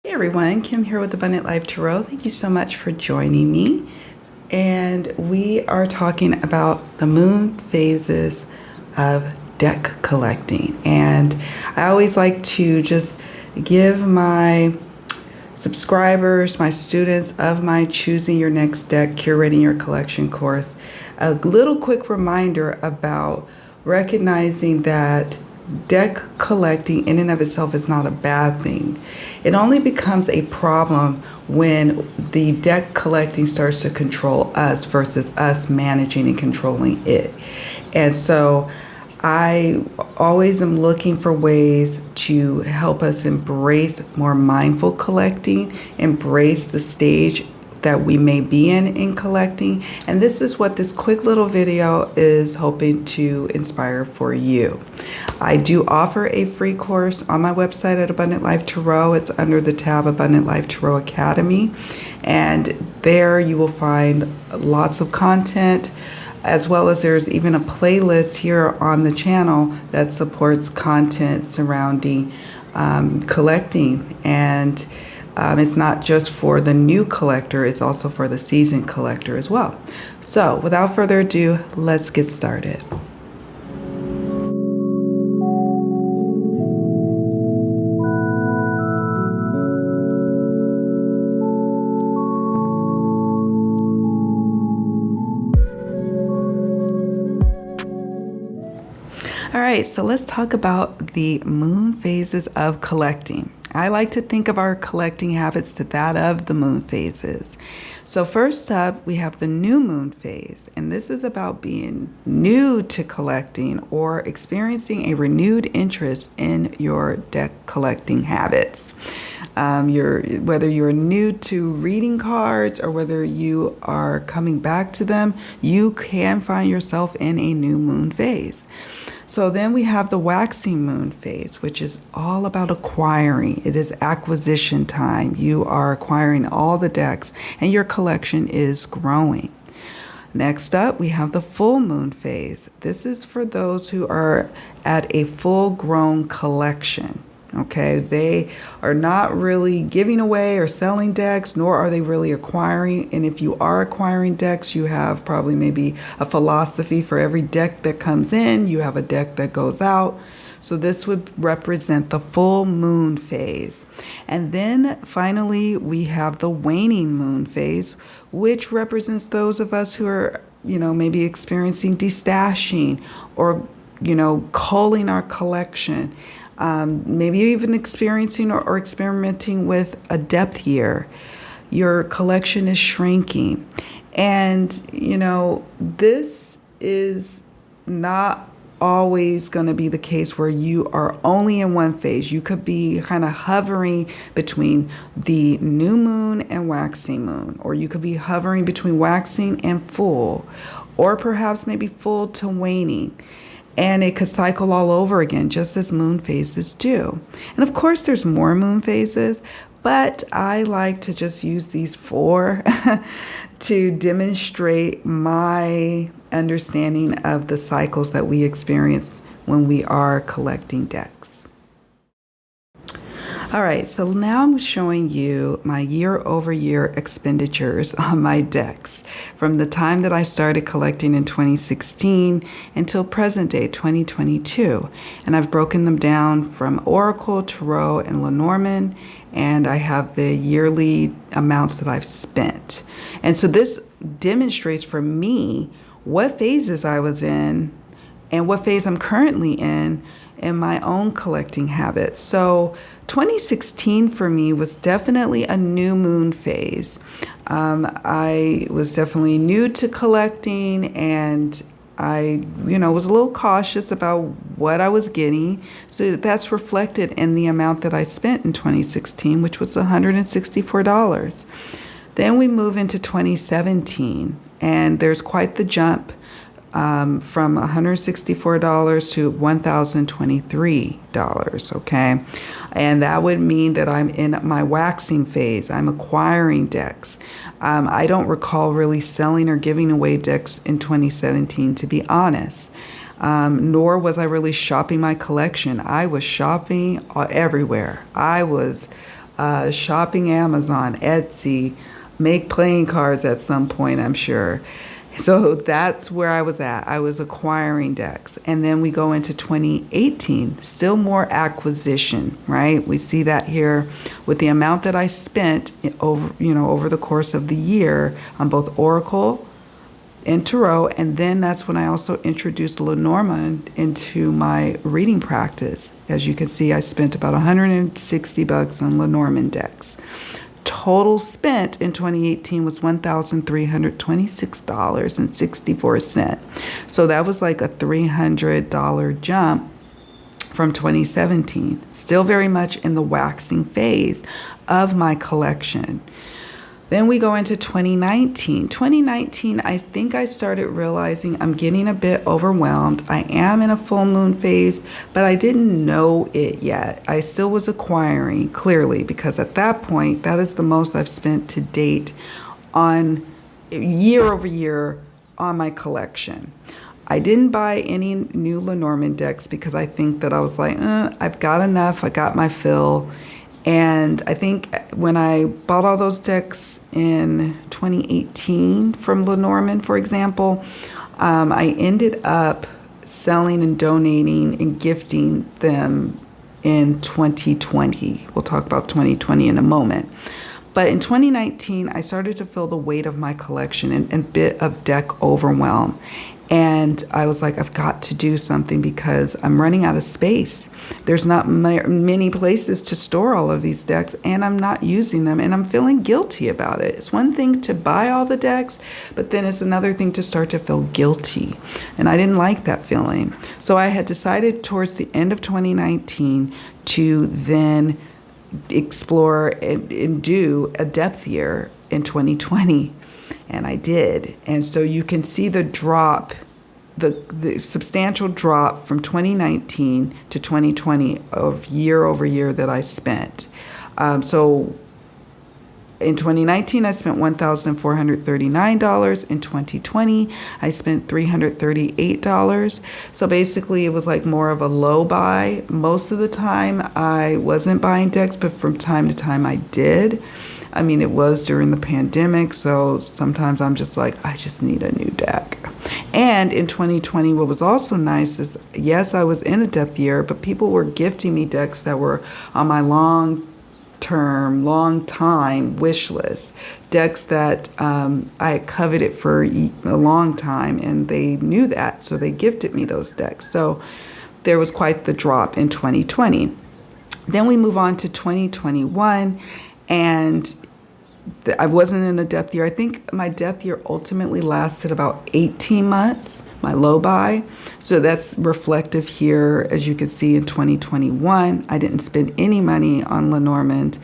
Hey everyone, Kim here with Abundant Life Tarot. Thank you so much for joining me. And we are talking about the moon phases of deck collecting. And I always like to just give my subscribers, my students of my Choosing Your Next Deck, Curating Your Collection course, a little quick reminder about recognizing that deck collecting in and of itself is not a bad thing. It only becomes a problem when the deck collecting starts to control us versus us managing and controlling it. And so I always am looking for ways to help us embrace more mindful collecting, embrace the stage that we may be in collecting. And this is what this quick little video is hoping to inspire for you. I do offer a free course on my website at Abundant Life Tarot. It's under the tab Abundant Life Tarot Academy. And there you will find lots of content, as well as there's even a playlist here on the channel that supports content surrounding collecting. And it's not just for the new collector, it's also for the seasoned collector as well. So without further ado, let's get started. All right, so let's talk about the moon phases of collecting. I like to think of our collecting habits to that of the moon phases. So first up, we have the new moon phase, and this is about being new to collecting or experiencing a renewed interest in your deck collecting habits. Whether you're new to reading cards or whether you are coming back to them, you can find yourself in a new moon phase. So then we have the waxing moon phase, which is all about acquiring. It is acquisition time. You are acquiring all the decks and your collection is growing. Next up, we have the full moon phase. This is for those who are at a full-grown collection. Okay, they are not really giving away or selling decks, nor are they really acquiring. And if you are acquiring decks, you have probably maybe a philosophy for every deck that comes in, you have a deck that goes out. So this would represent the full moon phase. And then finally, we have the waning moon phase, which represents those of us who are, maybe experiencing destashing or, culling our collection. Maybe even experiencing or experimenting with a depth year. Your collection is shrinking. And, this is not always going to be the case where you are only in one phase. You could be kind of hovering between the new moon and waxing moon, or you could be hovering between waxing and full, or perhaps maybe full to waning. And it could cycle all over again, just as moon phases do. And of course, there's more moon phases, but I like to just use these four to demonstrate my understanding of the cycles that we experience when we are collecting decks. All right, so now I'm showing you my year-over-year expenditures on my decks from the time that I started collecting in 2016 until present day 2022. And I've broken them down from Oracle, Tarot, and Lenormand, and I have the yearly amounts that I've spent. And so this demonstrates for me what phases I was in and what phase I'm currently in my own collecting habits. So 2016 for me was definitely a new moon phase. I was definitely new to collecting, and I, was a little cautious about what I was getting. So that's reflected in the amount that I spent in 2016, which was $164. Then we move into 2017, and there's quite the jump from $164 to $1,023, okay? And that would mean that I'm in my waxing phase. I'm acquiring decks. I don't recall really selling or giving away decks in 2017, to be honest. Nor was I really shopping my collection. I was shopping everywhere. I was shopping Amazon, Etsy, make playing cards at some point, I'm sure. So that's where I was at. I was acquiring decks. And then we go into 2018, still more acquisition, right? We see that here with the amount that I spent over the course of the year on both Oracle and Tarot. And then that's when I also introduced Lenormand into my reading practice. As you can see, I spent about $160 on Lenormand decks. Total spent in 2018 was $1,326.64. So that was like a $300 jump from 2017. Still very much in the waxing phase of my collection. Then we go into 2019. 2019, I think I started realizing I'm getting a bit overwhelmed. I am in a full moon phase, but I didn't know it yet. I still was acquiring, clearly, because at that point, that is the most I've spent to date on year over year on my collection. I didn't buy any new Lenormand decks because I think that I was like, I've got enough. I got my fill. And I think when I bought all those decks in 2018 from Lenormand, for example, I ended up selling and donating and gifting them in 2020. We'll talk about 2020 in a moment. But in 2019, I started to feel the weight of my collection and a bit of deck overwhelm. And I was like, I've got to do something because I'm running out of space. There's not many places to store all of these decks, and I'm not using them, and I'm feeling guilty about it. It's one thing to buy all the decks, but then it's another thing to start to feel guilty. And I didn't like that feeling. So I had decided towards the end of 2019 to then explore and do a depth year in 2020. And I did. And so you can see the drop, the substantial drop from 2019 to 2020 of year over year that I spent. So in 2019, I spent $1,439. In 2020, I spent $338. So basically, it was like more of a low buy. Most of the time, I wasn't buying decks, but from time to time, I did. I mean, it was during the pandemic, so sometimes I'm just like, I just need a new deck. And in 2020, what was also nice is, yes, I was in a depth year, but people were gifting me decks that were on my long time wish list. Decks that I had coveted for a long time, and they knew that, so they gifted me those decks. So there was quite the drop in 2020. Then we move on to 2021, and I wasn't in a depth year. I think my depth year ultimately lasted about 18 months, my low buy. So that's reflective here. As you can see in 2021, I didn't spend any money on Lenormand.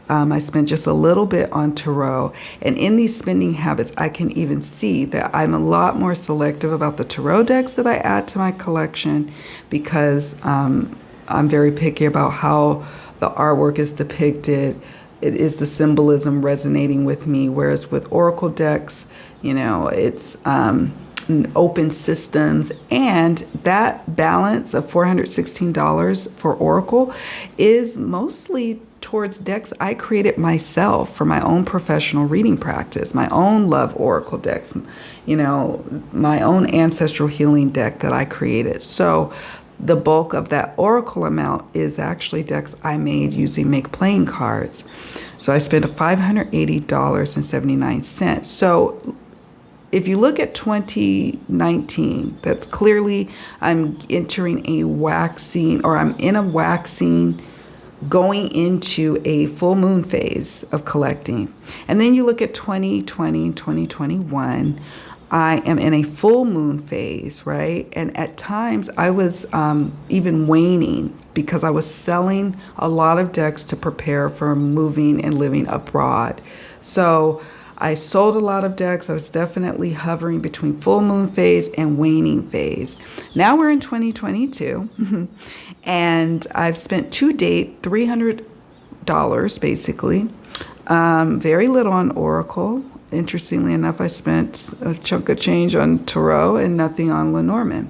I spent just a little bit on Tarot. And in these spending habits, I can even see that I'm a lot more selective about the Tarot decks that I add to my collection because I'm very picky about how the artwork is depicted. It is the symbolism resonating with me, whereas with Oracle decks, it's open systems, and that balance of $416 for Oracle is mostly towards decks I created myself for my own professional reading practice, my own love Oracle decks, my own ancestral healing deck that I created. So the bulk of that Oracle amount is actually decks I made using Make Playing Cards. So I spent $580.79. So if you look at 2019, that's clearly I'm entering a waxing, or I'm in a waxing, going into a full moon phase of collecting. And then you look at 2020, 2021, I am in a full moon phase, right? And at times I was even waning because I was selling a lot of decks to prepare for moving and living abroad. So I sold a lot of decks. I was definitely hovering between full moon phase and waning phase. Now we're in 2022 and I've spent to date $300 basically. Very little on Oracle. Interestingly enough, I spent a chunk of change on Tarot and nothing on Lenormand.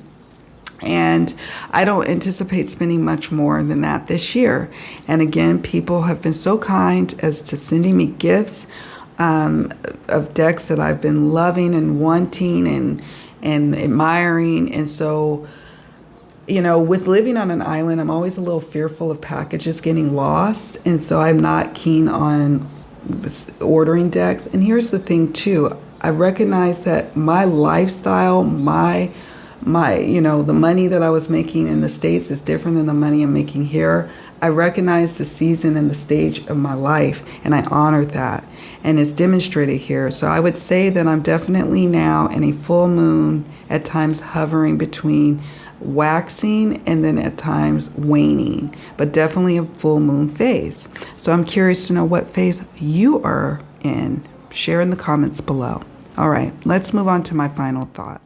And I don't anticipate spending much more than that this year. And again, people have been so kind as to sending me gifts of decks that I've been loving and wanting and admiring. And so, you know, with living on an island, I'm always a little fearful of packages getting lost. And so I'm not keen on ordering decks. And here's the thing too, I recognize that my lifestyle, my you know, the money that I was making in the States is different than the money I'm making here. I recognize the season and the stage of my life, and I honor that, and it's demonstrated here. So I would say that I'm definitely now in a full moon, at times hovering between waxing and then at times waning, but definitely a full moon phase. So I'm curious to know what phase you are in. Share in the comments below. All right, let's move on to my final thoughts.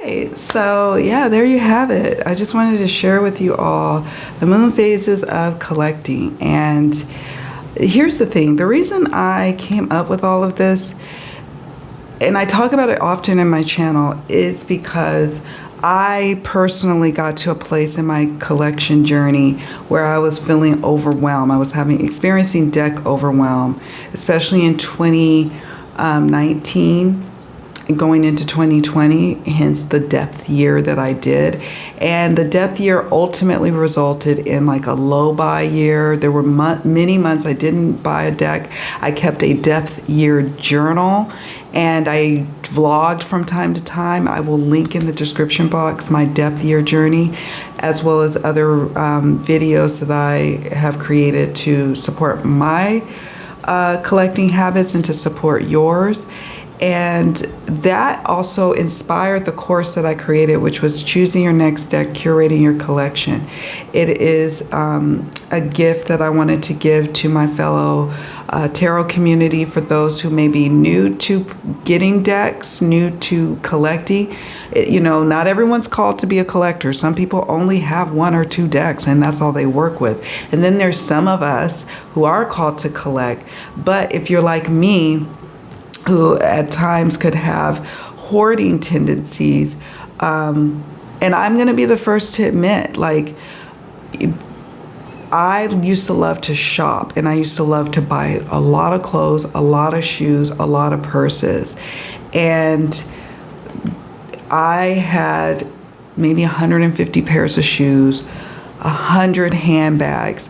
Okay, so yeah, there you have it. I just wanted to share with you all the moon phases of collecting. And here's the thing, the reason I came up with all of this, and I talk about it often in my channel, is because I personally got to a place in my collection journey where I was feeling overwhelmed. I was experiencing deck overwhelm, especially in 2019. Going into 2020, hence the depth year that I did. And the depth year ultimately resulted in like a low buy year. There were many months I didn't buy a deck. I kept a depth year journal and I vlogged from time to time. I will link in the description box my depth year journey, as well as other videos that I have created to support my collecting habits and to support yours. And that also inspired the course that I created, which was Choosing Your Next Deck, Curating Your Collection. It is a gift that I wanted to give to my fellow tarot community for those who may be new to getting decks, new to collecting. You know, not everyone's called to be a collector. Some people only have 1 or 2 decks and that's all they work with. And then there's some of us who are called to collect. But if you're like me, who at times could have hoarding tendencies, and I'm going to be the first to admit, like, I used to love to shop and I used to love to buy a lot of clothes, a lot of shoes, a lot of purses. And I had maybe 150 pairs of shoes, 100 handbags,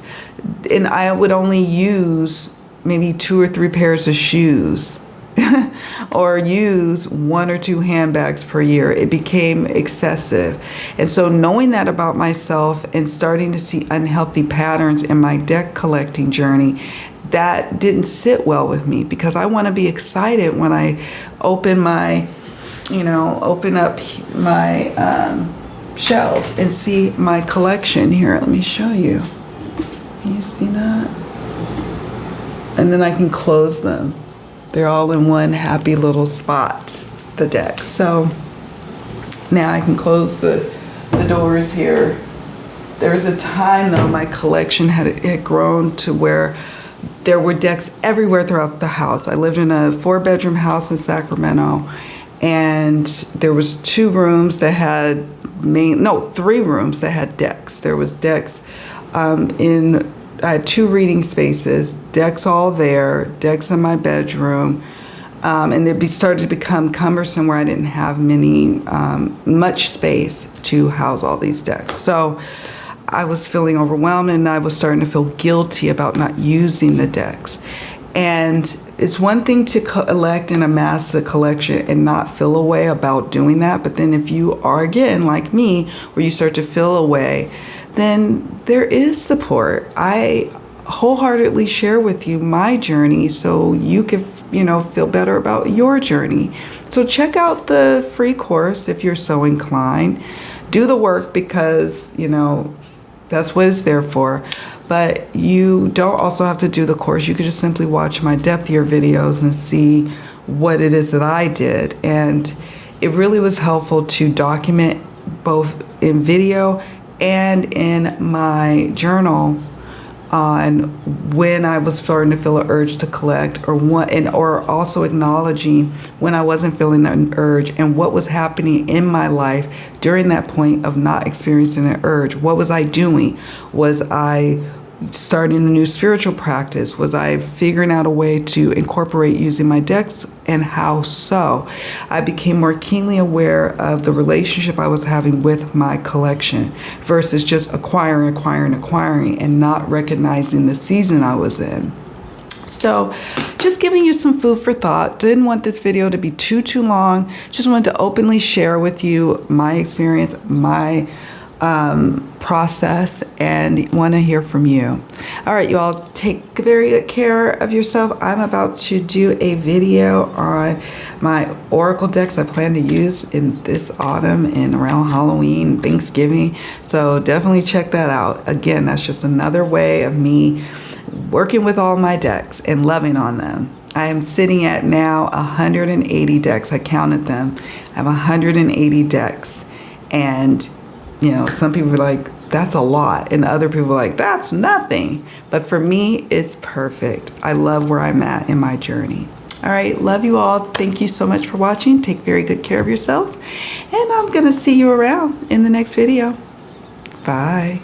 and I would only use maybe 2 or 3 pairs of shoes or use 1 or 2 handbags per year. It became excessive. And so knowing that about myself and starting to see unhealthy patterns in my deck collecting journey, that didn't sit well with me, because I want to be excited when I open up my shelves and see my collection. Here, let me show you. Can you see that? And then I can close them. They're all in one happy little spot, the decks. So now I can close the doors here. There was a time though my collection had grown to where there were decks everywhere throughout the house. I lived in a 4-bedroom house in Sacramento, and there was 2 rooms that had 3 rooms that had decks. There was decks I had 2 reading spaces, decks all there, decks in my bedroom, and it started to become cumbersome where I didn't have much space to house all these decks. So I was feeling overwhelmed, and I was starting to feel guilty about not using the decks. And it's one thing to collect and amass a collection and not feel a way about doing that. But then if you are, again, like me, where you start to feel a way, then there is support. I wholeheartedly share with you my journey so you can, feel better about your journey. So check out the free course if you're so inclined. Do the work, because, that's what it's there for. But you don't also have to do the course. You could just simply watch my depth year videos and see what it is that I did. And it really was helpful to document both in video and in my journal on when I was starting to feel an urge to collect, or also acknowledging when I wasn't feeling an urge and what was happening in my life during that point of not experiencing an urge. What was I doing? Was I starting a new spiritual practice? Was I figuring out a way to incorporate using my decks, and how so? I became more keenly aware of the relationship I was having with my collection versus just acquiring, and not recognizing the season I was in. So just giving you some food for thought. Didn't want this video to be too long. Just wanted to openly share with you my experience, my process, and want to hear from you. All right, you all, take very good care of yourself. I'm about to do a video on my oracle decks I plan to use in this autumn and around Halloween, Thanksgiving. So definitely check that out. Again, that's just another way of me working with all my decks and loving on them. I am sitting at now 180 decks. I counted them. I have 180 decks, and you know, some people are like, that's a lot. And other people are like, that's nothing. But for me, it's perfect. I love where I'm at in my journey. All right. Love you all. Thank you so much for watching. Take very good care of yourself. And I'm going to see you around in the next video. Bye.